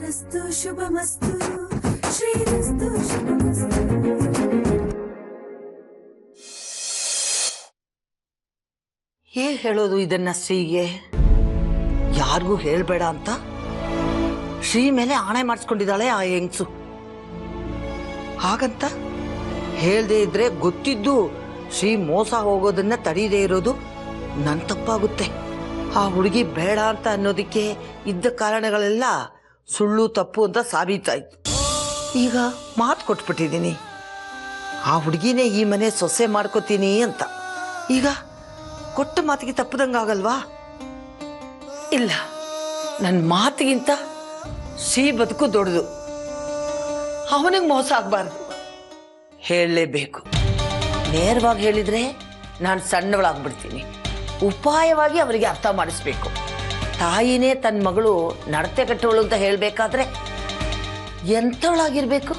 ಶ್ರೀರಸ್ತು ಶುಭಮಸ್ತು ಶ್ರೀರಸ್ತು ಶುಭಮಸ್ತು. ಹೇಗೆ ಹೇಳೋದು ಇದನ್ನ ಶ್ರೀಗೆ? ಯಾರಿಗೂ ಹೇಳ್ಬೇಡ ಅಂತ ಶ್ರೀ ಮೇಲೆ ಆಣೆ ಮಾಡಿಸ್ಕೊಂಡಿದ್ದಾಳೆ ಆ ಹೆಂಗ್ಸು. ಹಾಗಂತ ಹೇಳ್ದೇ ಇದ್ರೆ ಗೊತ್ತಿದ್ದು ಶ್ರೀ ಮೋಸ ಹೋಗೋದನ್ನ ತಡೀದೇ ಇರೋದು ನನ್ನ ತಪ್ಪಾಗುತ್ತೆ. ಆ ಹುಡುಗಿ ಬೇಡ ಅಂತ ಅನ್ನೋದಕ್ಕೆ ಇದ್ದ ಕಾರಣಗಳೆಲ್ಲ ಸುಳ್ಳು ತಪ್ಪು ಅಂತ ಸಾಬೀತಾಯ್ತು. ಈಗ ಮಾತು ಕೊಟ್ಬಿಟ್ಟಿದ್ದೀನಿ, ಆ ಹುಡುಗಿನೇ ಈ ಮನೆ ಸೊಸೆ ಮಾಡ್ಕೋತೀನಿ ಅಂತ. ಈಗ ಕೊಟ್ಟ ಮಾತಿಗೆ ತಪ್ಪದಂಗಾಗಲ್ವಾ? ಇಲ್ಲ, ನನ್ನ ಮಾತಿಗಿಂತ ಶ್ರೀ ಬದುಕು ದೊಡ್ಡದು. ಅವನಿಗೆ ಮೋಸ ಆಗಬಾರ್ದು. ಹೇಳಲೇಬೇಕು. ನೇರವಾಗಿ ಹೇಳಿದ್ರೆ ನಾನು ಸಣ್ಣವಳಾಗ್ಬಿಡ್ತೀನಿ. ಉಪಾಯವಾಗಿ ಅವರಿಗೆ ಅರ್ಥ ಮಾಡಿಸ್ಬೇಕು. ತಾಯಿನೇ ತನ್ನ ಮಗಳು ನಡತೆ ಕಟ್ಟವಳು ಅಂತ ಹೇಳಬೇಕಾದ್ರೆ ಎಂಥವಳಾಗಿರ್ಬೇಕು?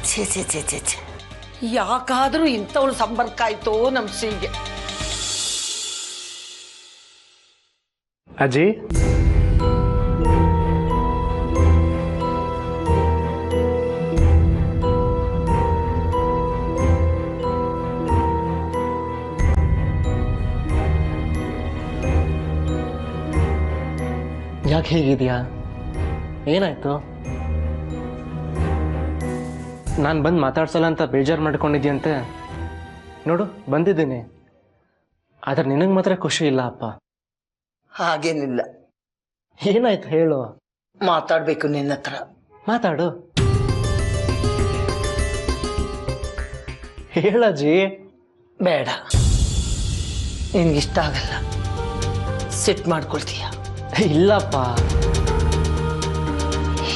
ಛೇ ಛೇ ಛೇ ಛೇ ಛೇ, ಯಾಕಾದರೂ ಇಂಥವಳು ಸಂಪರ್ಕ ಆಯ್ತೋ ನಮ್ಮ ಶ್ರೀಗೆ. ಅಜ್ಜಿ, ಯಾಕೆ ಹೇಗಿದ್ಯಾ? ಏನಾಯ್ತು? ನಾನು ಬಂದು ಮಾತಾಡ್ಸಲ್ಲ ಅಂತ ಬೇಜಾರು ಮಾಡ್ಕೊಂಡಿದ್ಯಂತೆ. ನೋಡು, ಬಂದಿದ್ದೀನಿ. ಆದ್ರೆ ನಿನಗೆ ಮಾತ್ರ ಖುಷಿ ಇಲ್ಲ ಅಪ್ಪ. ಹಾಗೇನಿಲ್ಲ. ಏನಾಯ್ತು ಹೇಳು. ಮಾತಾಡ್ಬೇಕು ನಿನ್ನ ಹತ್ರ. ಮಾತಾಡು. ಹೇಳಜ್ಜಿ. ಬೇಡ, ನಿನ್ಗಿಷ್ಟ ಆಗಲ್ಲ. ಸಿಟ್ ಮಾಡ್ಕೊಳ್ತೀಯ. ಇಲ್ಲಪ್ಪ.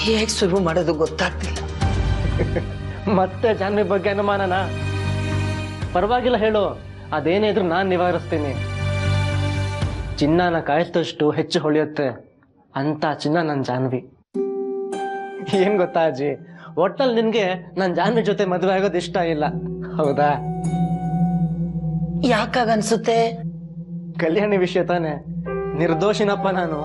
ಹೇಗೆ ಶುರು ಮಾಡೋದು ಗೊತ್ತಾಗ್ತಿಲ್ಲ. ಮತ್ತೆ ಜಾನ್ವಿ ಬಗ್ಗೆ ಅನುಮಾನನಾ? ಪರವಾಗಿಲ್ಲ, ಹೇಳು. ಅದೇನೇ ಇದ್ರೂ ನಾನು ನಿವಾರಿಸ್ತೀನಿ. ಚಿನ್ನನ ಕಾಯಿಸಿದಷ್ಟು ಹೆಚ್ಚು ಹೊಳೆಯುತ್ತೆ ಅಂತ ಚಿನ್ನ ನನ್ನ ಜಾನ್ವಿ. ಏನ್ ಗೊತ್ತಾ ಅಜ್ಜಿ, ಒಟ್ಟಲ್ಲಿ ನಿನ್ಗೆ ನನ್ನ ಜಾನ್ವಿ ಜೊತೆ ಮದುವೆ ಆಗೋದು ಇಷ್ಟ ಇಲ್ಲ, ಹೌದಾ? ಯಾಕಾಗನ್ಸುತ್ತೆ? ಕಲ್ಯಾಣಿ ವಿಷಯ ತಾನೆ. ನಿರ್ದೋಷಿನಪ್ಪ ನಾನು.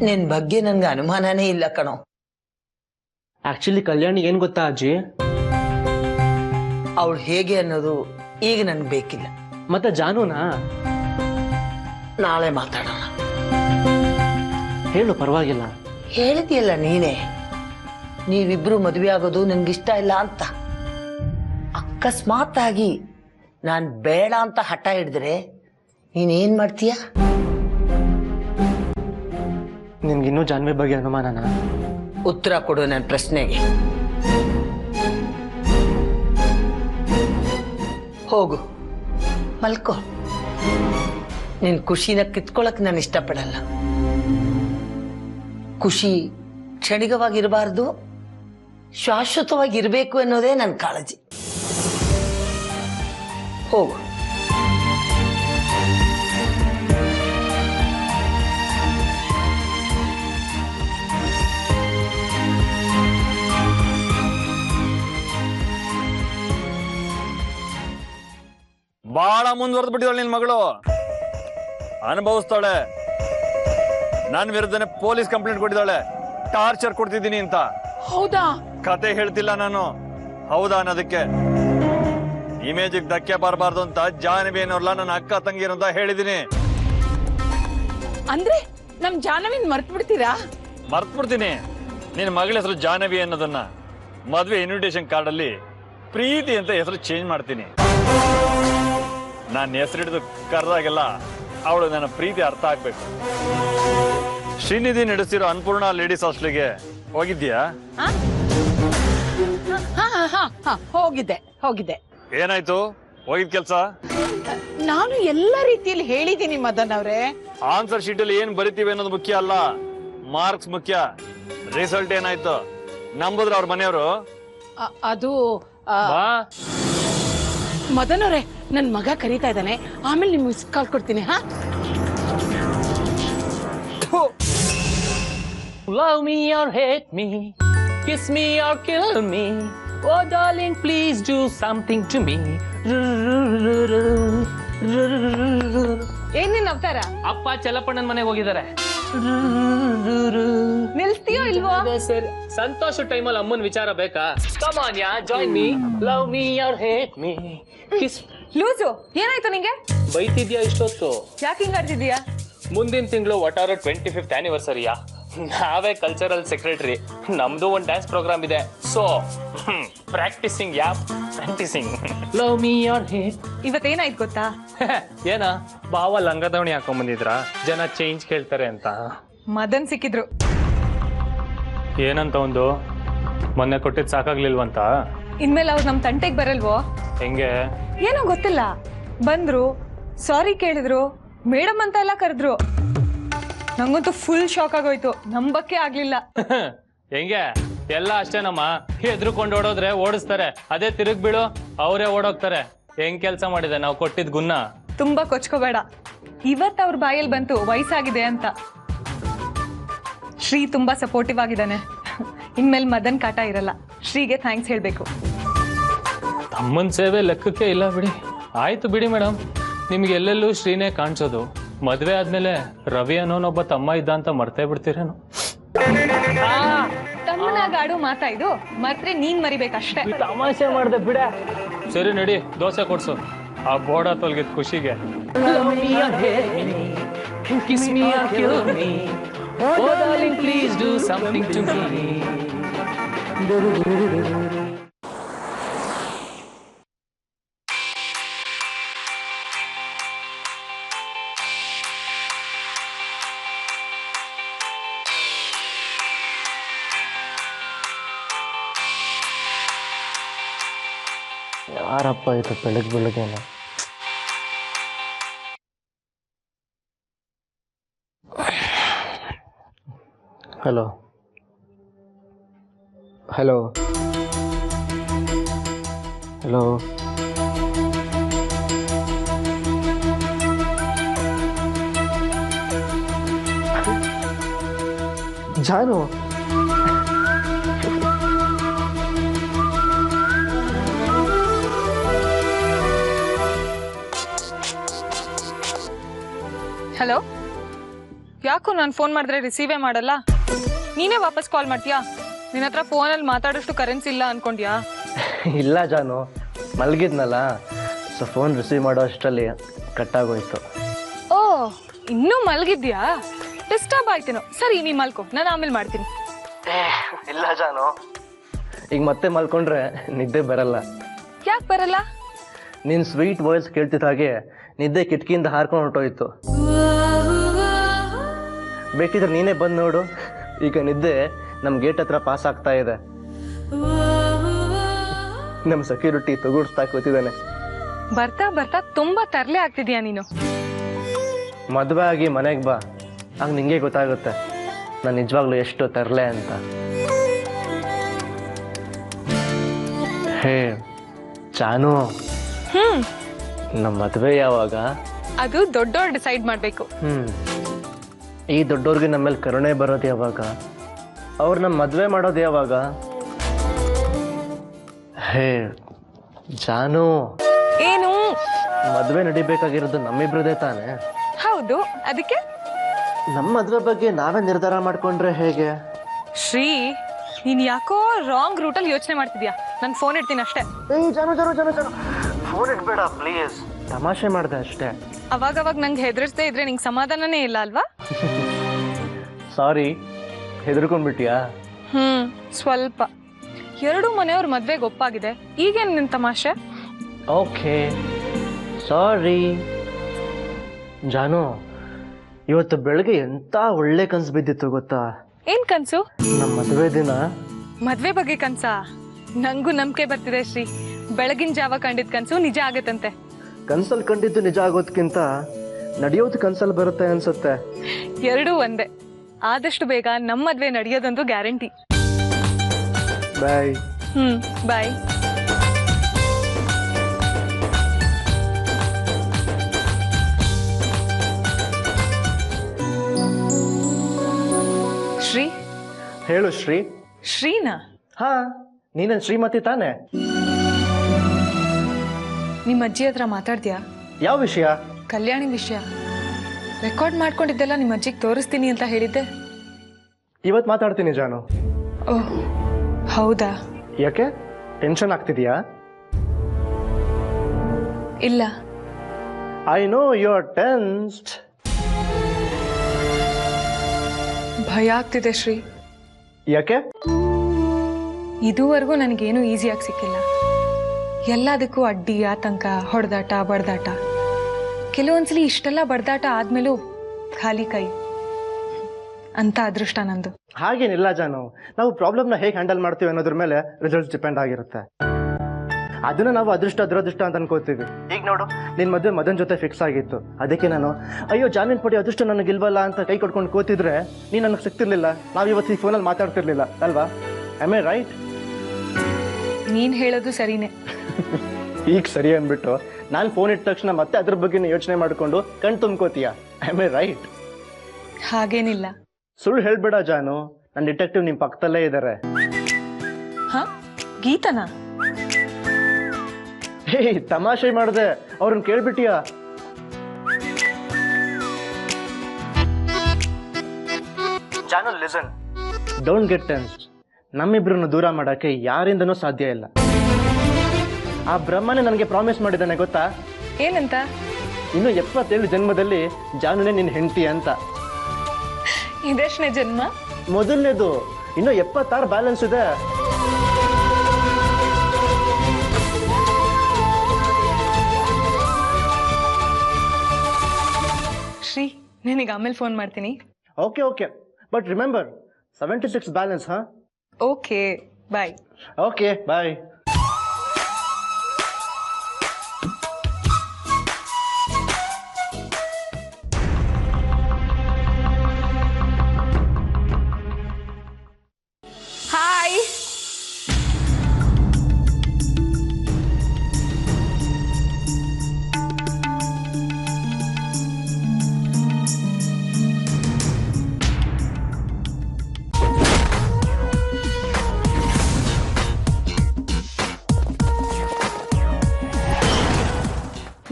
ನಿನ್ ಬಗ್ಗೆ ನನ್ಗೆ ಅನುಮಾನನೇ ಇಲ್ಲ ಕಣೋ. ಆಕ್ಚುಲಿ ಕಲ್ಯಾಣಿ ಏನ್ ಗೊತ್ತಾ ಅಜ್ಜಿ, ಅವಳು ಹೇಗೆ ಅನ್ನೋದು ಈಗ ನನ್ಗೆ ಬೇಕಿಲ್ಲ. ಮತ್ತೆ ಜಾನುನಾ? ನಾಳೆ ಮಾತಾಡೋಣ. ಹೇಳು, ಪರವಾಗಿಲ್ಲ. ಹೇಳಿದ್ಯಲ್ಲ ನೀನೇ, ನೀವಿಬ್ರು ಮದುವೆ ಆಗೋದು ನನ್ಗಿಷ್ಟ ಇಲ್ಲ ಅಂತ. ಅಕಸ್ಮಾತ್ ಆಗಿ ನಾನ್ ಬೇಡ ಅಂತ ಹಠ ಹಿಡಿದ್ರೆ ನೀನೇನ್ ಮಾಡ್ತೀಯ? ನಿನ್ಗಿನ್ನೂ ಜಾನ್ವಿ ಬಗ್ಗೆ ಅನುಮಾನನಾ? ಉತ್ತರ ಕೊಡು ನನ್ನ ಪ್ರಶ್ನೆಗೆ. ಹೋಗು, ಮಲ್ಕೋ. ನಿನ್ ಖುಷಿನ ಕಿತ್ಕೊಳಕ್ ನಾನು ಇಷ್ಟಪಡಲ್ಲ. ಖುಷಿ ಕ್ಷಣಿಕವಾಗಿರಬಾರ್ದು, ಶಾಶ್ವತವಾಗಿರ್ಬೇಕು ಅನ್ನೋದೇ ನನ್ನ ಕಾಳಜಿ. ಹೋಗು. ಬಹಳ ಮುಂದುವರೆದು ಬಿಟ್ಟಿದ್ದಾಳೆ ನಿನ್ ಮಗಳು. ಅನುಭವಿಸ್ತಾಳೆ. ನನ್ನ ವಿರುದ್ಧನೇ ಪೊಲೀಸ್ ಕಂಪ್ಲೇಂಟ್ ಕೊಟ್ಟಿದ್ದಾಳೆ, ಟಾರ್ಚರ್ ಕೊಡ್ತಿದ್ದೀನಿ ಅಂತ. ಹೌದಾ? ಕತೆ ಹೇಳ್ತಿಲ್ಲ ನಾನು, ಹೌದಾ ಅನ್ನೋದಕ್ಕೆ. ಇಮೇಜ್ ಧಕ್ಕೆ ಬರಬಾರ್ದು ಅಂತ ಜಾಹ್ನವಿ ಅನ್ನೋರ್ಲ ನನ್ನ ಅಕ್ಕ ತಂಗಿರು ಅಂತ ಹೇಳಿದೀನಿ. ಅಂದ್ರೆ ನಮ್ ಜಾಹ್ನವಿನ್ ಮರ್ತ್ ಬಿಡ್ತೀರಾ? ಮರ್ತ್ ಬಿಡ್ತೀನಿ. ನಿನ್ ಮಗಳ ಹೆಸರು ಜಾಹ್ನವಿ ಅನ್ನೋದನ್ನ ಮದ್ವೆ ಇನ್ವಿಟೇಷನ್ ಕಾರ್ಡ್ ಅಲ್ಲಿ ಪ್ರೀತಿ ಅಂತ ಹೆಸರು ಚೇಂಜ್ ಮಾಡ್ತೀನಿ. ನಾನು ಹೆಸರಿಡಿದು ಕರೆದಾಗೆಲ್ಲ ಅವಳು ನನ್ನ ಪ್ರೀತಿ ಅರ್ಥ ಆಗ್ಬೇಕು. ಶ್ರೀನಿಧಿ ನಡೆಸಿರೋ ಅನ್ನಪೂರ್ಣ ಲೇಡೀಸ್ ಹಾಸ್ಟೆಲ್ಗೆ ಹೋಗಿದ್ಯಾ? ಹೋಗಿದ್ದೆ. ಏನಾಯ್ತು ಹೋಗಿದ್ ಕೆಲ್ಸ? ನಾನು ಎಲ್ಲ ರೀತಿಯಲ್ಲಿ ಹೇಳಿದ್ದೀನಿ ಮದನ್ ಅವ್ರೆ. ಆನ್ಸರ್ ಶೀಟ್ ಅಲ್ಲಿ ಏನ್ ಬರಿತೀವಿ ಅನ್ನೋದು ಮುಖ್ಯ ಅಲ್ಲ, ಮಾರ್ಕ್ಸ್ ಮುಖ್ಯ. ರಿಸಲ್ಟ್ ಏನಾಯ್ತು? ನಂಬುದ್ರ ಅವ್ರ ಮನೆಯವರು? ಅದು ಮದನ್ ಅವ್ರೆ, ನನ್ ಮಗ ಕರೀತಾ ಇದ್ದಾನೆ, ಆಮೇಲೆ ನಿಮ್ಗೆ ಮಿಸ್ ಕಾಲ್ ಕೊಡ್ತೀನಿ. ಹಾ, Love me or hate me, kiss me or kill me, oh darling please do something to me. ಏನೇನ್ ಅವತಾರ? ಅಪ್ಪ ಚಲಪಣ್ಣನ ಮನೆಗೆ ಹೋಗಿದ್ದಾರೆ. ಸರಿ ಸಂತೋಷ ಟೈಮಲ್ಲಿ ಅಮ್ಮನ ವಿಚಾರ ಬೇಕಾ? Come on yeah, join me, love me or hate me, kiss. Loose ಏನಾಯ್ತು ನಿಂಗೆ? ಬೈತಿದ್ಯಾ ಇಷ್ಟೊತ್ತು? ಯಾಕೆ ಹಿಂಗ್ ಆಡ್ತಿದ್ಯಾ? ಮುಂದಿನ ತಿಂಗಳು ಒಟ್ಟಾರೆ 25th ಆನಿವರ್ಸರಿಯಾ, ನಾವೇ ಕಲ್ಚರಲ್ ಸೆಕ್ರೆಟರಿ, ನಮ್ದು ಒಂದು ಡ್ಯಾನ್ಸ್ ಪ್ರೋಗ್ರಾಮ್ ಇದೆ. So practising love me or hate. ಇವತ್ತೇನಾಯ್ತು ಗೊತ್ತಾ? ಏನ ಬಾವ ಲಂಗದವಣಿ ಹಾಕೊಂಡ್ ಜನ ಚೇಂಜ್ ಕೇಳ್ತಾರೆ ಅಂತ. ಮದನ್ ಸಿಕ್ಕಿದ್ರು. ಏನಂತ ಒಂದು ಮೊನ್ನೆ ಕೊಟ್ಟಿದ್ ಸಾಕಾಗ್ಲಿಲ್ವಂತ? ಇನ್ಮೇಲೆ ಅವ್ರು ನಮ್ ತಂಟೆಗೆ ಬರಲ್ವೋ? ಹೆಂಗೆ? ಏನೋ ಗೊತ್ತಿಲ್ಲ, ಬಂದ್ರು, ಸಾರಿ ಕೇಳಿದ್ರು, ಮೇಡಮ್ ಅಂತ ಎಲ್ಲ ಕರೆದ್ರು. ನಂಗಂತೂ ಫುಲ್ ಶಾಕ್ ಆಗೋಯ್ತು, ನಂಬಕ್ಕೆ ಆಗ್ಲಿಲ್ಲ. ಹೆಂಗೆ? ಎಲ್ಲ ಅಷ್ಟೇನಮ್ಮ, ಎದ್ರುಕೊಂಡು ಓಡೋದ್ರೆ ಓಡಿಸ್ತಾರೆ, ಅದೇ ತಿರುಗ್ ಬೀಳು ಅವರೇ ಓಡೋಗ್ತಾರೆ. ಹೆಂಗ್ ಕೆಲ್ಸ ಮಾಡಿದೆ ನಾವು ಕೊಟ್ಟಿದ್ ಗುನ್ನ? ತುಂಬಾ ಕೊಚ್ಕೋಬೇಡ, ಇವತ್ ಅವ್ರ ಬಾಯಲ್ಲಿ ಬಂತು ವಯಸ್ಸಾಗಿದೆ ಅಂತ. ಶ್ರೀ ತುಂಬಾ ಸಪೋರ್ಟಿವ್ ಆಗಿದ್ದಾನೆ. ಇನ್ಮೇಲೆ ಮದನ್ ಕಾಟ ಇರಲ್ಲ. ಶ್ರೀಗೆ ಥ್ಯಾಂಕ್ಸ್ ಹೇಳ್ಬೇಕು. ತಮ್ಮನ್ ಸೇವೆ ಲೆಕ್ಕಕ್ಕೆ ಇಲ್ಲ ಬಿಡಿ. ಆಯ್ತು ಬಿಡಿ ಮೇಡಮ್, ನಿಮ್ಗೆ ಎಲ್ಲೆಲ್ಲೂ ಶ್ರೀನೇ ಕಾಣಿಸೋದು. ಮದ್ವೆ ಆದ್ಮೇಲೆ ರವಿ ಅನ್ನೋನೊಬ್ಬ ತಮ್ಮ ಇದ್ದ ಅಂತ ಮರ್ತೇ ಬಿಡ್ತೀರೇನು? ತಮ್ಮನಾಗ ಆಡು ಮಾತಾ ಇದು, ಮರ್ತ್ರೆ ನೀನ್ ಮರಿಬೇಕಷ್ಟೇ. ತಮಾಷೆ ಮಾಡ್ದೆ ಬಿಡ. ಸರಿ ನಡಿ, ದೋಸೆ ಕೊಡ್ಸು. ಆ ಬೋರ್ಡ ತೊಲ್ಗಿದ್ ಖುಷಿಗೆ. ಯಾರಪ್ಪ ಇದು ಬೆಳಗ್ಗೆನ? ಹಲೋ ಹಲೋ ಹಲೋ, ಜಾನು. ಹಲೋ, ಯಾಕೋ ನಾನು ಫೋನ್ ಮಾಡಿದ್ರೆ ರಿಸೀವೇ ಮಾಡಲ್ಲ? ನೀನೇ ವಾಪಸ್ ಕಾಲ್ ಮಾಡ್ತೀಯಾ? ನಿನ್ನ ಹತ್ರ ಫೋನಲ್ಲಿ ಮಾತಾಡೋಷ್ಟು ಕರೆನ್ಸಿ ಇಲ್ಲ ಅನ್ಕೊಂಡ್ಯಾ? ಇಲ್ಲ ಜಾನು, ಮಲಗಿದ್ನಲ್ಲ, ಸೊ ಫೋನ್ ರಿಸೀವ್ ಮಾಡೋ ಅಷ್ಟರಲ್ಲಿ ಕಟ್ಟಾಗೋಯ್ತು. ಓ, ಇನ್ನೂ ಮಲಗಿದ್ಯಾ? ಡಿಸ್ಟರ್ಬ್ ಆಯ್ತೇನೋ. ಸರಿ, ನೀ ಮಲ್ಕೋ, ನಾನು ಆಮೇಲೆ ಮಾಡ್ತೀನಿ. ಇಲ್ಲ ಜಾನು, ಈಗ ಮತ್ತೆ ಮಲ್ಕೊಂಡ್ರೆ ನಿದ್ದೆ ಬರಲ್ಲ. ಯಾಕೆ ಬರಲ್ಲ? ನಿನ್ನ ಸ್ವೀಟ್ ವಾಯ್ಸ್ ಕೇಳ್ತಿದ್ದ ಹಾಗೆ ನಿದ್ದೆ ಕಿಟಕಿಯಿಂದ ಹಾರ್ಕೊಂಡು ಹೊರಟೋಯ್ತು. ಬೇಕಿದ್ರೆ ನೀನೇ ಬಂದು ನೋಡು, ಈಗ ನಿದ್ದೆ ನಮ್ಮ ಗೇಟ್ ಹತ್ರ ಪಾಸ್ ಆಗ್ತಾ ಇದೆ. ನಮ್ಮ ಸೆಕ್ಯೂರಿಟಿ ತಗುಡ್ಸ್ತಾ ಕೂತಿದ್ದಾನೆ. ಬರ್ತಾ ಬರ್ತಾ ತುಂಬಾ ತರ್ಲೆ ಆಗ್ತಿದ್ಯಾ ನೀನು. ಮದುವೆ ಆಗಿ ಮನೆಗೆ ಬಾ, ಆಗ ನಿಂಗೆ ಗೊತ್ತಾಗುತ್ತೆ ನಾನು ನಿಜವಾಗ್ಲೂ ಎಷ್ಟು ತರ್ಲೆ ಅಂತ. ಹೇ ಚಾನು, ನಮ್ಮ ಮದುವೆ ಯಾವಾಗ? ಅದು ದೊಡ್ಡೋರು ಡಿಸೈಡ್ ಮಾಡ್ಬೇಕು. ಈ ದೊಡ್ಡವ್ರಿಗೆ ನಮ್ಮ ಮೇಲೆ ಕರುಣೆ ಬರೋದು ಯಾವಾಗ? ಅವ್ರು ನಮ್ಮ ಮದುವೆ ಮಾಡೋದು ಯಾವಾಗ? ಹೇ ಜಾನು, ಏನು? ಮದುವೆ ನಡಿಬೇಕಾಗಿರೋದು ನಮ್ಮಿಬ್ರದೇ ತಾನೆ? ಹೌದು, ಅದಕ್ಕೆ ನಮ್ಮ ಮದುವೆ ಬಗ್ಗೆ ನಾವೇ ನಿರ್ಧಾರ ಮಾಡ್ಕೊಂಡ್ರೆ ಹೇಗೆ? ಶ್ರೀ, ನೀನ್ ಯಾಕೋ ರಾಂಗ್ ರೂಟಲ್ಲಿ ಯೋಚನೆ ಮಾಡ್ತಿದ್ಯಾ. ನಾನು ಫೋನ್ ಇಡ್ತೀನಿ ಅಷ್ಟೇ. ಫೋನ್ ಇಡ್ಬೇಡ ಪ್ಲೀಸ್, ತಮಾಷೆ ಮಾಡ್ದೆ ಅಷ್ಟೇ. ಅವಾಗವಾಗ ನಂಗೆ ಹೆದರ್ಸ್ದೇ ಇದ್ರೆ ನಿಂಗೆ ಸಮಾಧಾನನೇ ಇಲ್ಲ ಅಲ್ವಾ? ಸಾರಿ, ಹೆದರ್ಕೊಂಡ್ಬಿಟ್ಯಾ? ಸ್ವಲ್ಪ. ಎರಡು ಮನೆಯವ್ರ ಮದ್ವೆಗೆ ಒಪ್ಪಾಗಿದೆ, ಈಗೇನು ನಿನ್ ತಮಾಷೆ? Okay sorry. ಜಾನು, ಇವತ್ತು ಬೆಳಗ್ಗೆ ಎಂತ ಒಳ್ಳೆ ಕನ್ಸು ಬಿದ್ದಿತ್ತು ಗೊತ್ತಾ? ಏನ್ ಕನ್ಸು? ನಮ್ಮ ಮದುವೆ ದಿನ. ಮದ್ವೆ ಬಗ್ಗೆ ಕನ್ಸಾ? ನಂಗೂ ನಂಬಿಕೆ ಬರ್ತಿದೆ ಶ್ರೀ. ಬೆಳಗಿನ ಜಾವ ಕಂಡಿದ್ ಕನ್ಸು ನಿಜ ಆಗತ್ತಂತೆ. ಕನ್ಸಲ್ಲಿ ಕಂಡಿದ್ದು ನಿಜ ಆಗೋದಕ್ಕಿಂತ ನಡೆಯೋದು ಕನ್ಸಲ್ಲಿ ಬರುತ್ತೆ ಅನ್ಸುತ್ತೆ. ಎರಡೂ ಒಂದೇ. ಆದಷ್ಟು ಬೇಗ ನಮ್ಮ ಮದ್ವೆ ನಡೆಯೋದಂತೂ ಗ್ಯಾರಂಟಿ. ಬಾಯ್. ಬಾಯ್. ಶ್ರೀ. ಹೇಳು ಶ್ರೀ. ಶ್ರೀನಾ? ಹಾ, ನೀನೇನ್ ಶ್ರೀಮತಿ ತಾನೆ? ನಿಮ್ಮ ಅಜ್ಜಿ ಹತ್ರ ಮಾತಾಡ್ತೀಯಾ? ಯಾವ ವಿಷಯ? ಕಲ್ಯಾಣಿ ವಿಷಯ. ರೆಕಾರ್ಡ್ ಮಾಡ್ಕೊಂಡಿದ್ದೆಲ್ಲ ನಿಮ್ಮ ಅಜ್ಜಿಗೆ ತೋರಿಸ್ತೀನಿ ಅಂತ ಹೇಳಿದ್ದೆ. ಇವತ್ತು ಮಾತಾಡ್ತೀನಿ ಜಾನು. ಓಹ್ ಹೌದಾ? ಯಾಕೆ ಟೆನ್ಷನ್ ಆಗ್ತಿದೆಯಾ? ಇಲ್ಲ. I know you are tensed. ಭಯ ಆಗ್ತಿದೆ ಶ್ರೀ. ಯಾಕೆ? ಇದುವರೆಗೂ ನನಗೇನು ಈಸಿಯಾಗಿ ಸಿಕ್ಕಿಲ್ಲ. ಎಲ್ಲದಕ್ಕೂ ಅಡ್ಡಿ, ಆತಂಕ, ಹೊಡೆದಾಟ, ಬಡ್ದಾಟ. ಕೆಲವೊಂದ್ಸಲಿ ಇಷ್ಟೆಲ್ಲ ಬಡ್ದಾಟ ಆದ್ಮೇಲೂ ಖಾಲಿ ಕೈ ಅಂತ ಅದೃಷ್ಟ ನಂದು. ಹಾಗೇನಿಲ್ಲ ಜಾನು, ನಾವು ಪ್ರಾಬ್ಲಮ್ನ ಹೇಗೆ ಹ್ಯಾಂಡಲ್ ಮಾಡ್ತೀವಿ ಅನ್ನೋದ್ರ ಮೇಲೆ ರಿಸಲ್ಟ್ಸ್ ಡಿಪೆಂಡ್ ಆಗಿರುತ್ತೆ. ಅದನ್ನ ನಾವು ಅದೃಷ್ಟ ದುರದೃಷ್ಟ ಅಂತ ಅನ್ಕೋತೀವಿ. ಈಗ ನೋಡು, ನಿನ್ನ ಮದುವೆ ಮದನ್ ಜೊತೆ ಫಿಕ್ಸ್ ಆಗಿತ್ತು. ಅದಕ್ಕೆ ನಾನು ಅಯ್ಯೋ ಜಾಮೀನ್ ಪಡಿ ಅದೃಷ್ಟ ನನಗಿಲ್ವಲ್ಲ ಅಂತ ಕೈ ಕೊಡ್ಕೊಂಡು ಕೂತಿದ್ರೆ ನೀನು ನನಗೆ ಸಿಗ್ತಿರ್ಲಿಲ್ಲ. ನಾವು ಇವತ್ತು ಈ ಫೋನಲ್ಲಿ ಮಾತಾಡ್ತಿರ್ಲಿಲ್ಲ ಅಲ್ವಾ? Am I right? ನೀನ್ ಹೇಳೋದು ಸರಿನೇ. ಈಗ ಸರಿ ಅಂದ್ಬಿಟ್ಟು ನಾನು ಫೋನ್ ಇಟ್ಟ ತಕ್ಷಣ ಮತ್ತೆ ಅದ್ರ ಬಗ್ಗೆ ಯೋಚನೆ ಮಾಡಿಕೊಂಡು ಕಣ್ ತುಂಬ್ಕೋತೀಯ. Am I right? ಹಾಗೇನಿಲ್ಲ. ಸುಳ್ಳು ಹೇಳ್ಬೇಡ ಜಾನು, ನನ್ನ ಡಿಟೆಕ್ಟಿವ್ ನಿಮ್ಮ ಪಕ್ಕದಲ್ಲೇ ಇದ್ದಾರೆ. ಹಾ, ಗೀತನಾ? ಹೇ, ತಮಾಷೆ ಮಾಡಿದೆ. ಅವ್ರನ್ನ ಕೇಳ್ಬಿಟ್ಟಿಯಾ? ಜಾನು ಲಿಸನ್, ಡೋಂಟ್ ಗೆಟ್ ಟೆನ್ಸ್ಡ್. ನಮ್ಮಿಬ್ರನ್ನು ದೂರ ಮಾಡೋಕ್ಕೆ ಯಾರಿಂದನೂ ಸಾಧ್ಯ ಇಲ್ಲ. ಆ ಬ್ರಹ್ಮನೇ ನನಗೆ ಪ್ರಾಮಿಸ್ ಮಾಡಿದ್ದಾನೆ, ಗೊತ್ತಾ? ಏನಂತ? ಇನ್ನು 77 ಜನ್ಮದಲ್ಲಿ ಜಾನುನೇ ನಿನ್ನ ಹೆಂಡತಿ ಅಂತ. ಇದೆಷ್ಟನೇ ಜನ್ಮ? ಮೊದಲನೇದು. ಇನ್ನು 76 ಬ್ಯಾಲೆನ್ಸ್ ಇದೆ. ಶ್ರೀ, ನಿನಗೆ ಆಮೇಲೆ ಫೋನ್ ಮಾಡ್ತೀನಿ. Okay okay, but remember 76 balance. ಹಾ, okay, bye. Okay bye. Hi.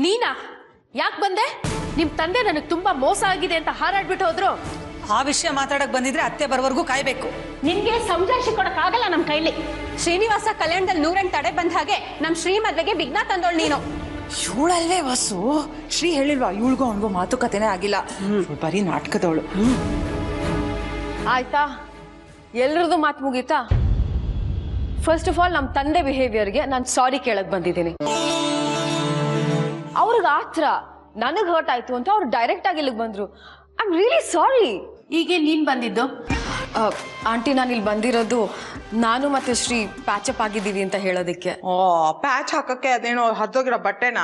ನೀನಾ? ಯಾಕೆ ಬಂದೆ? ನಿಮ್ ತಂದೆ ನನಗೆ ತುಂಬಾ ಮೋಸ ಆಗಿದೆ ಅಂತ ಹಾರಾಡ್ಬಿಟ್ಟು ಹೋದ್ರು. ಆ ವಿಷಯ ಮಾತಾಡಕ್ ಬಂದಿದ್ರೆ ಅತ್ತೆ ಬರೋವರೆಗೂ ಕಾಯ್ಬೇಕು. ನಿನ್ಗೆ ಸಮಜಾಯಿಷಿ ಕೊಡಕ್ ಆಗಲ್ಲ ನಮ್ ಕೈಲಿ. ಶ್ರೀನಿವಾಸ ಕಲ್ಯಾಣದಲ್ಲಿ 108 ತಡೆ ಬಂದ ಹಾಗೆ ನಮ್ ಶ್ರೀ ಮದ್ವೆಗೆ ವಿಘ್ನ ತಂದೋಳ್ ನೀನು. ಇವಳಲ್ವೇ ವಸು? ಶ್ರೀ ಹೇಳಿಲ್ವಾ ಇವಳಿಗೂ ಅವನಿಗೂ ಮಾತುಕತೆನೇ ಆಗಿಲ್ಲ, ಬರೀ ನಾಟಕದವಳು. ಆಯ್ತಾ, ಎಲ್ರದ್ದು ಮಾತು ಮುಗೀತಾ? ಫಸ್ಟ್ ಆಫ್ ಆಲ್ ನಮ್ ತಂದೆ ಬಿಹೇವಿಯರ್ಗೆ ನಾನು ಸಾರಿ ಕೇಳಕ್ ಬಂದಿದ್ದೀನಿ. ಅವ್ರಿಗೆ ಆತ್ರ ನನಗ್ ಹರ್ಟ್ ಆಯ್ತು ಅಂತ ಅವ್ರು ಡೈರೆಕ್ಟ್ ಆಗಿ ಇಲ್ಲಿಗೆ ಬಂದ್ರು. I am really sorry. ಈಗ ನೀನ್ ಬಂದಿದ್ದು? ಆಂಟಿ, ನಾನು ಇಲ್ಲಿ ಬಂದಿರೋದು ನಾನು ಮತ್ತೆ ಶ್ರೀ ಪ್ಯಾಚಪ್ ಆಗಿದ್ದೀವಿ ಅಂತ ಹೇಳೋದಕ್ಕೆ. ಓ, ಪ್ಯಾಚ್ ಹಾಕಕ್ಕೆ ಅದೇನೋ ಹತ್ತೋಗಿರೋ ಬಟ್ಟೆನಾ?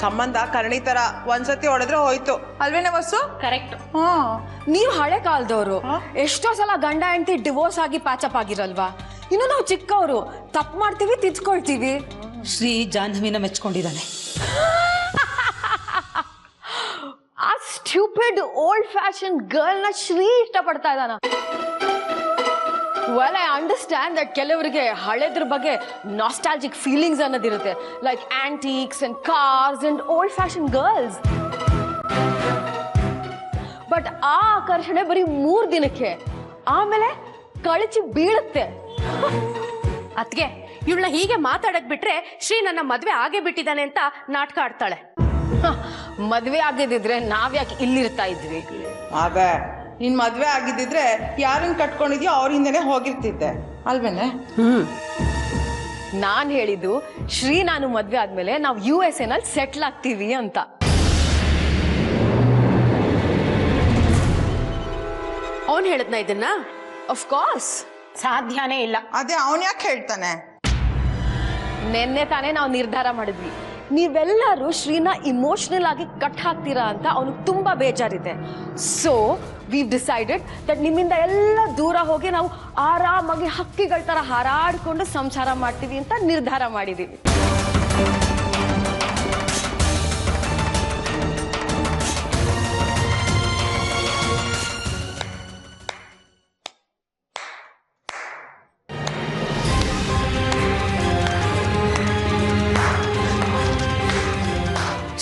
ಸಂಬಂಧ ಕರ್ಣಿ ತರ ಒಂದ್ಸತಿ ಹೊಡೆದ್ರೆ ಹೋಯ್ತು ಅಲ್ವೇನೆ ವಸ್ಸು? ಕರೆಕ್ಟ್. ನೀವು ಹಳೆ ಕಾಲದವರು, ಎಷ್ಟೋ ಸಲ ಗಂಡ ಹೆಂಡತಿ ಡಿವೋರ್ಸ್ ಆಗಿ ಪ್ಯಾಚಪ್ ಆಗಿರಲ್ವಾ? ಇನ್ನು ನಾವು ಚಿಕ್ಕವರು ತಪ್ಪು ಮಾಡ್ತೀವಿ, ತಿದ್ಕೊಳ್ತೀವಿ. ಶ್ರೀ ಜಾಹ್ನವಿನ ಮೆಚ್ಕೊಂಡಿದ್ದಾನೆ. ಆ ಸ್ಟ್ಯೂಪಿಡ್ ಓಲ್ಡ್ ಫ್ಯಾಷನ್ ಗರ್ಲ್ ನ ಶ್ರೀ ಇಷ್ಟಪಡ್ತಾ ಇದ್ದಾನ. ವೆಲ್, ಐ ಅಂಡರ್ಸ್ಟ್ಯಾಂಡ್ ದಟ್ ಕೆಲವರಿಗೆ ಹಳೆದ್ರ ಬಗ್ಗೆ ನಾಸ್ಟಾಲ್ಜಿಕ್ ಫೀಲಿಂಗ್ಸ್ ಅನ್ನೋದಿರುತ್ತೆ, like antiques and cars and old fashion girls. But ಆ ಆಕರ್ಷಣೆ ಬರೀ 3 ದಿನಕ್ಕೆ, ಆಮೇಲೆ ಕಳಚಿ ಬೀಳುತ್ತೆ. ಅದ್ಗೆ ಇವಳನ್ನ ಹೀಗೆ ಮಾತಾಡಕ್ ಬಿಟ್ರೆ ಶ್ರೀ ನನ್ನ ಮದ್ವೆ ಆಗೇ ಬಿಟ್ಟಿದ್ದಾನೆ ಅಂತ ನಾಟಕ ಆಡ್ತಾಳೆ. ಮದ್ವೆ ಆಗಿದ್ರೆ ನಾವ್ಯಾಕೆ ಇಲ್ಲಿರ್ತಾ ಇದ್ವಿ? ಅದೇ, ನಿನ್ ಮದ್ವೆ ಆಗಿದ್ದಿದ್ರೆ ಯಾರನ್ನ ಕಟ್ಕೊಂಡಿದ್ಯೋ ಅವ್ರ ಹಿಂದೆನೆ ಹೋಗಿರ್ತಿದ್ದೆ ಅಲ್ವೇನೆ? ನಾನ್ ಹೇಳಿದ್ದು ಶ್ರೀ ನಾನು ಮದ್ವೆ ಆದ್ಮೇಲೆ ನಾವು USA ನಲ್ಲಿ ಸೆಟ್ಲ್ ಆಗ್ತೀವಿ ಅಂತ. ಅವನ್ ಹೇಳದ್ನ ಇದನ್ನ? Of course. ಸಾಧ್ಯನೇ ಇಲ್ಲ. ಅದೇ ಅವನ್ ಯಾಕೆ ಹೇಳ್ತಾನೆ? ನೆನ್ನೆ ತಾನೇ ನಾವು ನಿರ್ಧಾರ ಮಾಡಿದ್ವಿ, ನೀವೆಲ್ಲರೂ ಶ್ರೀನ ಇಮೋಷನಲ್ ಆಗಿ ಕಟ್ ಹಾಕ್ತೀರಾ ಅಂತ ಅವನಿಗೆ ತುಂಬಾ ಬೇಜಾರಿದೆ. ಸೊ ವಿ ಡಿಸೈಡೆಡ್ ದಟ್ ನಿಮ್ಮಿಂದ ಎಲ್ಲ ದೂರ ಹೋಗಿ ನಾವು ಆರಾಮಾಗಿ ಹಕ್ಕಿಗಳ ತರ ಹಾರಾಡ್ಕೊಂಡು ಸಂಸಾರ ಮಾಡ್ತೀವಿ ಅಂತ ನಿರ್ಧಾರ ಮಾಡಿದೀವಿ.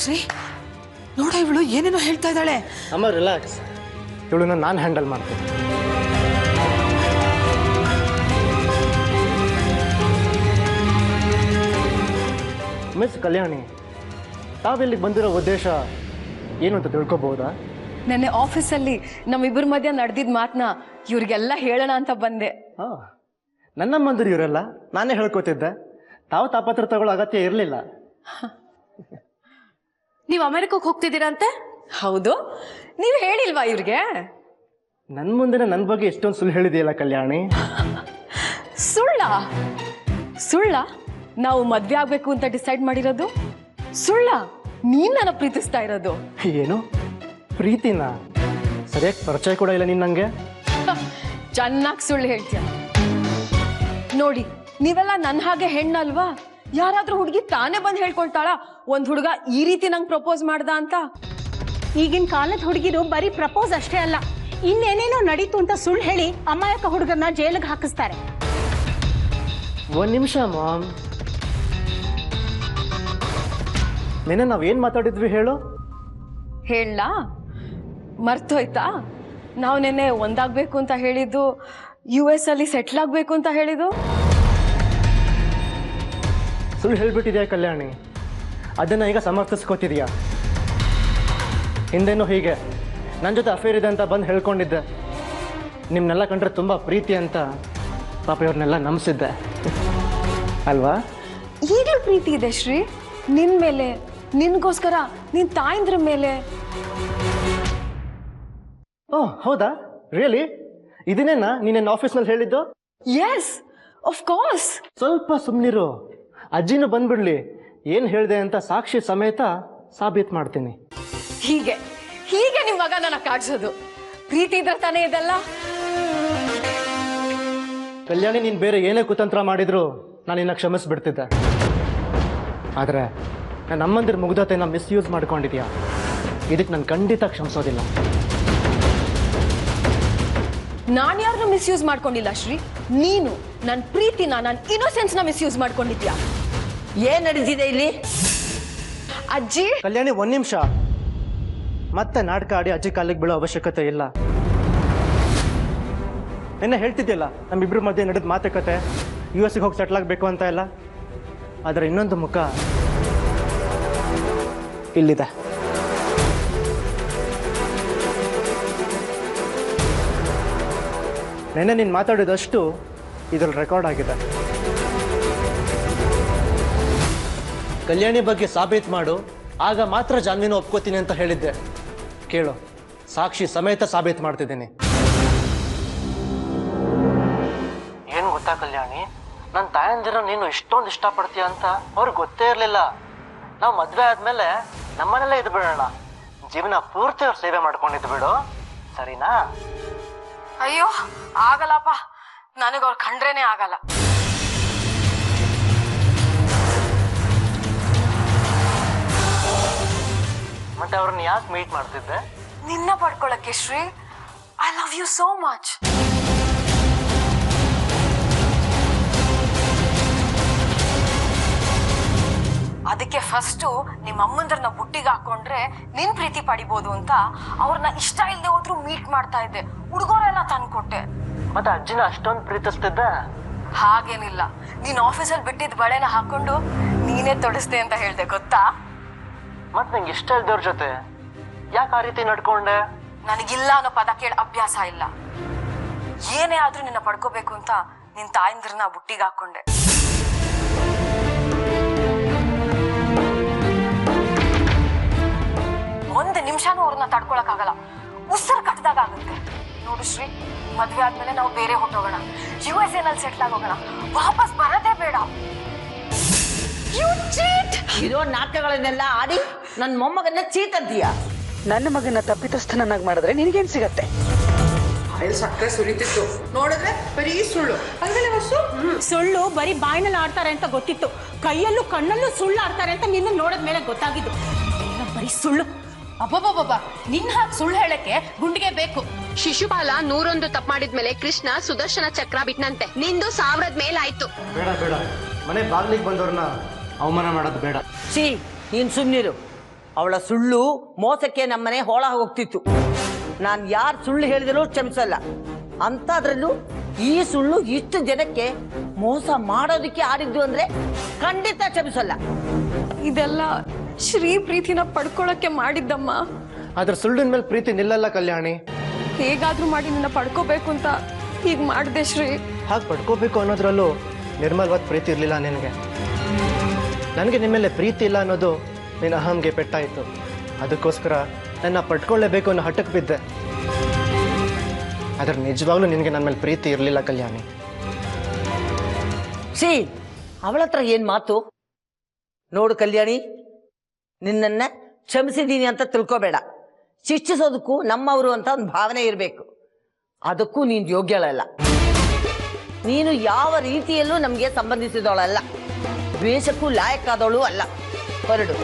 ಶ್ರೀ, ನೋಡ ಇವಳು ಏನೇನೋ ಹೇಳ್ತಾ ಇದ್ದಾಳೆ. ಅಮ್ಮ ರಿಲ್ಯಾಕ್ಸ್, ಇವಳನ್ನ ನಾನು ಹ್ಯಾಂಡಲ್ ಮಾಡ್ತೀನಿ. ಮಿಸ್ ಕಲ್ಯಾಣಿ, ತಾವಿಲ್ಲಿಗೆ ಬಂದಿರೋ ಉದ್ದೇಶ ಏನು ಅಂತ ತಿಳ್ಕೊಬಹುದಾ? ನೆನ್ನೆ ಆಫೀಸಲ್ಲಿ ನಮ್ಮಿಬ್ಬರ ಮಧ್ಯೆ ನಡೆದಿದ್ದ ಮಾತನ್ನ ಇವ್ರಿಗೆಲ್ಲ ಹೇಳೋಣ ಅಂತ ಬಂದೆ. ನನ್ನ ಮಂದಿರು ಇವರೆಲ್ಲ, ನಾನೇ ಹೇಳ್ಕೊತಿದ್ದೆ. ತಾವು ತಾಪತ್ರ ತಗೊಳ್ಳೋ ಅಗತ್ಯ ಇರಲಿಲ್ಲ. ನೀವು ಅಮೆರಿಕಕ್ಕೆ ಹೋಗ್ತಿದ್ದೀರಂತೆ? ಹೌದು, ನೀವು ಹೇಳಿಲ್ವಾ ಇವ್ರಿಗೆ? ನನ್ನ ಮುಂದೆ ನನ್ನ ಬಗ್ಗೆ ಎಷ್ಟೊಂದು ಸುಳ್ಳು ಹೇಳಿದೆಯಲ್ಲ ಕಲ್ಯಾಣಿ. ಸುಳ್ಳ ನಾವು ಮದ್ವೆ ಆಗ್ಬೇಕು ಅಂತ ಡಿಸೈಡ್ ಮಾಡಿರೋದು ಸುಳ್ಳ? ನೀನ್ ನನ್ನ ಪ್ರೀತಿಸ್ತಾ ಇರೋದು? ಏನು ಪ್ರೀತಿನ? ಸರಿಯಾಗಿ ಪರಿಚಯ ಕೂಡ ಇಲ್ಲ ನೀನ್ ನಂಗೆ. ಚೆನ್ನಾಗಿ ಸುಳ್ಳು ಹೇಳ್ತೀಯ ನೋಡಿ. ನೀವೆಲ್ಲ ನನ್ನ ಹಾಗೆ ಹೆಣ್ಣಲ್ವಾ? ಯಾರಾದ್ರೂ ಹುಡುಗಿ ತಾನೇ ಬಂದು ಹೇಳ್ಕೊಳ್ತಾಳ ಒಂದ್ ಹುಡುಗ ಈ ರೀತಿ ನಂಗೆ ಪ್ರಪೋಸ್ ಮಾಡ್ದ ಅಂತ? ಈಗಿನ ಕಾಲದ ಹುಡುಗಿರು ಬರೀ ಪ್ರಪೋಸ್ ಅಷ್ಟೇ ಅಲ್ಲ, ಇನ್ನೇನೇನೋ ನಡೀತು ಅಂತ ಸುಳ್ಳು ಹೇಳಿ ಅಮಾಯಕ ಹುಡುಗರನ್ನ ಜೈಲಿಗೆ ಹಾಕಿಸ್ತಾರೆ. ಒಂದ್ ನಿಮಿಷ ಮಾಮ್, ನೆನ್ನೆ ನಾವೇನ್ ಮಾತಾಡಿದ್ವಿ ಹೇಳು? ಹೇಳ ಮರ್ತೋಯ್ತಾ? ನಾವು ನೆನ್ನೆ ಒಂದಾಗ್ಬೇಕು ಅಂತ ಹೇಳಿದ್ದು, US ಅಲ್ಲಿ ಸೆಟ್ಲ್ ಆಗ್ಬೇಕು ಅಂತ ಹೇಳಿದ್ದು. ಸುಳ್ಳು ಹೇಳ್ಬಿಟ್ಟಿದ್ಯಾ ಕಲ್ಯಾಣಿ? ಅದನ್ನ ಈಗ ಸಮರ್ಥಿಸ್ಕೋತಿದ್ಯಾ? ಹಿಂದೆನೂ ಹೀಗೆ ನನ್ನ ಜೊತೆ ಅಫೇರ್ ಇದೆ ಅಂತ ಬಂದು ಹೇಳ್ಕೊಂಡಿದ್ದೆ. ನಿಮ್ನೆಲ್ಲ ಕಂಡ್ರೆ ತುಂಬ ಪ್ರೀತಿ ಅಂತ ಪಾಪ ಇವ್ರನ್ನೆಲ್ಲ ನಂಬಿಸಿದ್ದೆ ಅಲ್ವಾ? ಈಗಲೂ ಪ್ರೀತಿ ಇದೆ ಶ್ರೀ ನಿನ್ ಮೇಲೆ, ನಿನ್ಗೋಸ್ಕರ, ನಿನ್ ತಾಯಿಂದ್ರ ಮೇಲೆ. ಓಹ್ ಹೌದಾ? ರಿಯಲಿ? ಇದನ್ನೇನಾ ನೀನೇನು ಆಫೀಸ್ನಲ್ಲಿ ಹೇಳಿದ್ದು? Yes, of course. ಸ್ವಲ್ಪ ಸುಮ್ಮನಿರು, ಅಜ್ಜಿನೂ ಬಂದ್ಬಿಡ್ಲಿ. ಏನು ಹೇಳಿದೆ ಅಂತ ಸಾಕ್ಷಿ ಸಮೇತ ಸಾಬೀತು ಮಾಡ್ತೀನಿ. ಹೀಗೆ ಹೀಗೆ ನಿಮ್ಮ ಮಗ ನನ್ನ ಕಾಡ್ಸೋದು? ಪ್ರೀತಿ ಇದ್ರೆ ತಾನೇ ಇದೆಲ್ಲ? ಕಲ್ಯಾಣಿ, ನೀನು ಬೇರೆ ಏನೇ ಕುತಂತ್ರ ಮಾಡಿದ್ರು ನಾನು ನಿನ್ನ ಕ್ಷಮಿಸ್ಬಿಡ್ತಿದ್ದೆ. ಆದರೆ ನನ್ನ ಅಮ್ಮಂದಿರ ಮುಗ್ಧತೆನ ಮಿಸ್ಯೂಸ್ ಮಾಡ್ಕೊಂಡಿದ್ಯಾ, ಇದಕ್ಕೆ ನಾನು ಖಂಡಿತ ಕ್ಷಮಿಸೋದಿಲ್ಲ. ನಾನು ಯಾರನ್ನು ಮಿಸ್ಯೂಸ್ ಮಾಡ್ಕೊಂಡಿಲ್ಲ ಶ್ರೀ. ನೀನು ನನ್ನ ಪ್ರೀತಿನ, ನನ್ನ ಇನ್ನೋಸೆನ್ಸ್ನ ಮಿಸ್ಯೂಸ್ ಮಾಡ್ಕೊಂಡಿದ್ಯಾ. ಏನ್ ನಡೀತಿದೆ ಇಲ್ಲಿ? ಅಜ್ಜಿ. ಕಲ್ಯಾಣಿ, ಒಂದ್ ನಿಮಿಷ. ಮತ್ತೆ ನಾಟಕ ಆಡಿ ಅಜ್ಜಿ ಕಾಲಿಗೆ ಬೀಳೋ ಅವಶ್ಯಕತೆ ಇಲ್ಲ. ನಿನ್ನೆ ಹೇಳ್ತಿದ್ದಿಲ್ಲ ನಮ್ಮಿಬ್ರ ಮಧ್ಯೆ ನಡೆದ ಮಾತುಕತೆ, US ಹೋಗಿ ಸೆಟ್ಲ್ ಆಗಬೇಕು ಅಂತ ಎಲ್ಲ. ಆದರೆ ಇನ್ನೊಂದು ಮುಖ ಇಲ್ಲಿದೆ. ನೆನ್ನೆ ನೀನು ಮಾತಾಡಿದಷ್ಟು ಇದ್ರಲ್ಲಿ ರೆಕಾರ್ಡ್ ಆಗಿದೆ. ಕಲ್ಯಾಣಿ ಬಗ್ಗೆ ಸಾಬೀತು ಮಾಡು, ಆಗ ಮಾತ್ರ ಜಾನ್ವಿನ ಒಪ್ಕೋತೀನಿ ಅಂತ ಹೇಳಿದ್ದೆ. ಕೇಳು, ಸಾಕ್ಷಿ ಸಮೇತ ಸಾಬೀತು ಮಾಡ್ತಿದ್ದೀನಿ. ಏನು ಗೊತ್ತಾ ಕಲ್ಯಾಣಿ, ನನ್ನ ತಾಯಂದಿರ ನೀನು ಇಷ್ಟೊಂದು ಇಷ್ಟಪಡ್ತೀಯ ಅಂತ ಅವ್ರಿಗೆ ಗೊತ್ತೇ ಇರಲಿಲ್ಲ. ನಾವು ಮದುವೆ ಆದಮೇಲೆ ನಮ್ಮನೆಲ್ಲೇ ಇದ್ದು ಬಿಡೋಣ, ಜೀವನ ಪೂರ್ತಿ ಅವ್ರು ಸೇವೆ ಮಾಡ್ಕೊಂಡಿದ್ದು ಬಿಡು, ಸರಿನಾ? ಅಯ್ಯೋ ಆಗಲ್ಲಪ್ಪ, ನನಗೆ ಅವ್ರು ಕಂಡ್ರೇನೆ ಆಗಲ್ಲ. ಮತ್ತೆ ಅವ್ರನ್ನ ಯಾಕೆ ಮೀಟ್ ಮಾಡ್ತಿದ್ದೆ? ನಿನ್ನ ಪಡ್ಕೊಳಕ್ಕೆ Shri. I love you so much. ಅದಕ್ಕೆ ಫಸ್ಟು ನಿಮ್ಮ ಅಮ್ಮಂದ್ರನ್ನ ಬುಟ್ಟಿಗೆ ಹಾಕೊಂಡ್ರೆ ನಿನ್ ಪ್ರೀತಿ ಪಡಿಬೋದು ಅಂತ ಅವ್ರನ್ನ ಇಷ್ಟ ಇಲ್ಲದೆ ಹೋದ್ರು ಮೀಟ್ ಮಾಡ್ತಾ ಇದ್ದೆ. ಹುಡುಗರೆಲ್ಲ ತಂದ್ಕೊಟ್ಟೆ. ಮತ್ತೆ ಅಜ್ಜಿನ ಅಷ್ಟೊಂದು ಪ್ರೀತಿಸ್ತಿದ್ದೆ? ಹಾಗೇನಿಲ್ಲ, ನೀನ್ ಆಫೀಸಲ್ಲಿ ಬಿಟ್ಟಿದ್ದ ಬಳೆನ ಹಾಕೊಂಡು ನೀನೇ ತೊಡಸ್ದೆ ಅಂತ ಹೇಳ್ದೆ, ಗೊತ್ತಾ? ಮತ್ ನಂಗೆ ಇಷ್ಟ ಇಲ್ದವ್ರ ಜೊತೆ ಯಾಕೆ ಆ ರೀತಿ ನಡ್ಕೊಂಡೆ? ನನಗಿಲ್ಲ ಅನ್ನೋ ಪದ ಕೇಳ ಅಭ್ಯಾಸ ಇಲ್ಲ. ಏನೇ ಆದ್ರೂ ನಿನ್ನ ಪಡ್ಕೋಬೇಕು ಅಂತ ನಿನ್ ತಾಯಿಂದ್ರನ್ನ ಬುಟ್ಟಿಗೆ ಹಾಕೊಂಡೆ. ಒಂದು ನಿಮಿಷನೂ ಅವ್ರನ್ನ ತಡ್ಕೊಳಕ್ಕಾಗಲ್ಲ, ಉಸಿರು ಕಟ್ಟದಾಗ ಆಗುತ್ತೆ. ನೋಡು ಶ್ರೀ, ಮದ್ವೆ ಆದ್ಮೇಲೆ ನಾವು ಬೇರೆ ಹೊಟ್ಟೋಗೋಣ, USA ನಲ್ಲಿ ಸೆಟ್ಲ್ ಆಗೋಗೋಣ, ವಾಪಸ್ ಬರೋದೇ ಬೇಡ. ಇರೋ ನಾಟಕಗಳನ್ನೆಲ್ಲ ಆಡಿ ನನ್ನ ಮೊಮ್ಮಗನ್ನ ಚೀಟ್ ಅಂತೀಯ? ನನ್ನ ಮಗನ ತಪ್ಪಿತಸ್ಥನನ್ನಾಗಿ ಮಾಡಿದ್ರೆ ನಿನಗೇನ್ ಸಿಗತ್ತೆ? ಬಾಯಲ್ಲಿ ಸಕ್ಕರೆ ಸುರಿತಿತ್ತು, ನೋಡಿದ್ರೆ ಬರೀ ಸುಳ್ಳು. ಅಲ್ವೇ ಹೊಸು? ಸುಳ್ಳು ಬರೀ ಬಾಯಿನಲ್ಲಿ ಆಡ್ತಾರೆ ಅಂತ ಗೊತ್ತಿತ್ತು, ಕೈಯಲ್ಲೂ ಕಣ್ಣಲ್ಲೂ ಸುಳ್ಳು ಆಡ್ತಾರೆ ಅಂತ ನಿನ್ನ ನೋಡಿದ್ಮೇಲೆ ಗೊತ್ತಾಗಿದ್ದು. ಎಲ್ಲ ಬರೀ ಸುಳ್ಳು. ಅಬ್ಬಬ್ಬಬ್ಬ, ನಿನ್ನ ಹಾಗೆ ಸುಳ್ಳು ಹೇಳಕ್ಕೆ ಗುಂಡಿಗೆ ಬೇಕು. ಶಿಶುಪಾಲ 101 ತಪ್ಪು ಮಾಡಿದ್ಮೇಲೆ ಕೃಷ್ಣ ಸುದರ್ಶನ ಚಕ್ರ ಬಿಟ್ನಂತೆ. ನಿಂದು 1000 ಮೇಲಾಯ್ತು. ಬೇಡ ಬೇಡ, ಮನೆ ಬಾಗ್ಲಿಗೆ ಬಂದವ್ರನ್ನ ಅವಮಾನ ಮಾಡೋದು ಬೇಡ. ನೀನ್ ಸುಮ್ಮನಿರು. ಅವಳ ಸುಳ್ಳು ಮೋಸಕ್ಕೆ ನಮ್ಮನೆ ಹೋಳ ಹೋಗ್ತಿತ್ತು. ನಾನು ಯಾರು ಸುಳ್ಳು ಹೇಳಿದರೂ ಕ್ಷಮಿಸಲ್ಲ. ಅಂತಾದ್ರಲ್ಲೂ ಈ ಸುಳ್ಳು ಇಷ್ಟು ಜನಕ್ಕೆ ಮೋಸ ಮಾಡೋದಕ್ಕೆ ಆಡಿದ್ದು ಅಂದ್ರೆ ಖಂಡಿತ ಕ್ಷಮಿಸಲ್ಲ. ಇದೆಲ್ಲ ಶ್ರೀ ಪ್ರೀತಿನ ಪಡ್ಕೊಳಕ್ಕೆ ಮಾಡಿದ್ದಮ್ಮ. ಆದ್ರೆ ಸುಳ್ಳಿನ ಮೇಲೆ ಪ್ರೀತಿ ನಿಲ್ಲಲ್ಲ ಕಲ್ಯಾಣಿ. ಹೇಗಾದ್ರೂ ಮಾಡಿ ನಿನ್ನ ಪಡ್ಕೋಬೇಕು ಅಂತ ಹೀಗ್ ಮಾಡಿದೆ ಶ್ರೀ. ಹಾಗೆ ಪಡ್ಕೋಬೇಕು ಅನ್ನೋದ್ರಲ್ಲೂ ನಿರ್ಮಲವಾದ ಪ್ರೀತಿ ಇರಲಿಲ್ಲ ನಿನಗೆ. ನನಗೆ ನಿಮ್ಮ ಮೇಲೆ ಪ್ರೀತಿ ಇಲ್ಲ ಅನ್ನೋದು ನಿನ್ನ ಅಹಂಗೆ ಪೆಟ್ಟಾಯಿತು. ಅದಕ್ಕೋಸ್ಕರ ನನ್ನ ಪಡ್ಕೊಳ್ಳೇಬೇಕು ಅನ್ನೋ ಹಠಕ್ಕೆ ಬಿದ್ದೆ. ಆದ್ರೆ ನಿಜವಾಗ್ಲೂ ನಿನಗೆ ನನ್ನ ಮೇಲೆ ಪ್ರೀತಿ ಇರಲಿಲ್ಲ ಕಲ್ಯಾಣಿ. ಸಿ ಅವಳ ಹತ್ರ ಏನು ಮಾತು? ನೋಡು ಕಲ್ಯಾಣಿ, ನಿನ್ನನ್ನು ಕ್ಷಮಿಸಿದ್ದೀನಿ ಅಂತ ತಿಳ್ಕೊಬೇಡ. ಶಿಕ್ಷಿಸೋದಕ್ಕೂ ನಮ್ಮವರು ಅಂತ ಒಂದು ಭಾವನೆ ಇರಬೇಕು. ಅದಕ್ಕೂ ನೀನು ಯೋಗ್ಯಳಲ್ಲ. ನೀನು ಯಾವ ರೀತಿಯಲ್ಲೂ ನಮಗೆ ಸಂಬಂಧಿಸಿದವಳಲ್ಲ, ದ್ವೇಷಕ್ಕೂ ಲಾಯಕ್ಕಾದವಳು ಅಲ್ಲ. ಹೊರಡು.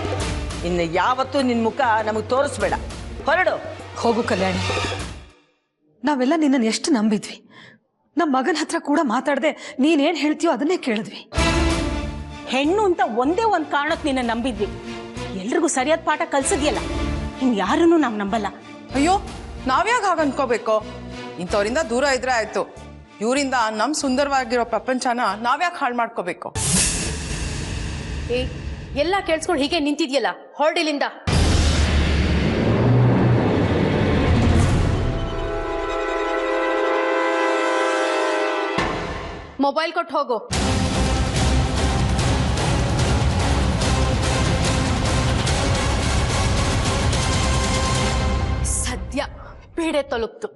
ಇನ್ನು ಯಾವತ್ತೂ ನಿನ್ನ ಮುಖ ನಮಗೆ ತೋರಿಸ್ಬೇಡ. ಹೊರಡು. ಹೋಗು ಕಲ್ಯಾಣಿ. ನಾವೆಲ್ಲ ನಿನ್ನನ್ನು ಎಷ್ಟು ನಂಬಿದ್ವಿ. ನಮ್ಮ ಮಗನ ಹತ್ರ ಕೂಡ ಮಾತಾಡದೆ ನೀನೇನು ಹೇಳ್ತೀಯೋ ಅದನ್ನೇ ಕೇಳಿದ್ವಿ. ಹೆಣ್ಣು ಅಂತ ಒಂದೇ ಒಂದು ಕಾರಣಕ್ಕೆ ನಿನ್ನ ನಂಬಿದ್ವಿ. ಎಲ್ರಿಗೂ ಸರಿಯಾದ ಪಾಠ ಕಲ್ಸಿದ್ಯಲ್ಲ, ಇನ್ ಯಾರನ್ನು ನಾವು ನಂಬಲ್ಲ. ಅಯ್ಯೋ, ನಾವ್ಯಾಗ ಹಾಗೆ ಅನ್ಕೋಬೇಕು? ಇಂಥವ್ರಿಂದ ದೂರ ಇದ್ರೆ ಆಯ್ತು. ಇವರಿಂದ ನಮ್ ಸುಂದರವಾಗಿರೋ ಪ್ರಪಂಚನ ನಾವ್ಯಾಕೆ ಹಾಳು ಮಾಡ್ಕೋಬೇಕು? ಏ, ಎಲ್ಲ ಕೇಳಿಸ್ಕೊಂಡು ಹೀಗೆ ನಿಂತಿದ್ಯಲ್ಲ, ಹೊರಡಿಲಿಂದ. ಮೊಬೈಲ್ ಕೊಟ್ಟು ಹೋಗು. ಸದ್ಯ ಪೀಡೆ ತಲುಪ್ತು.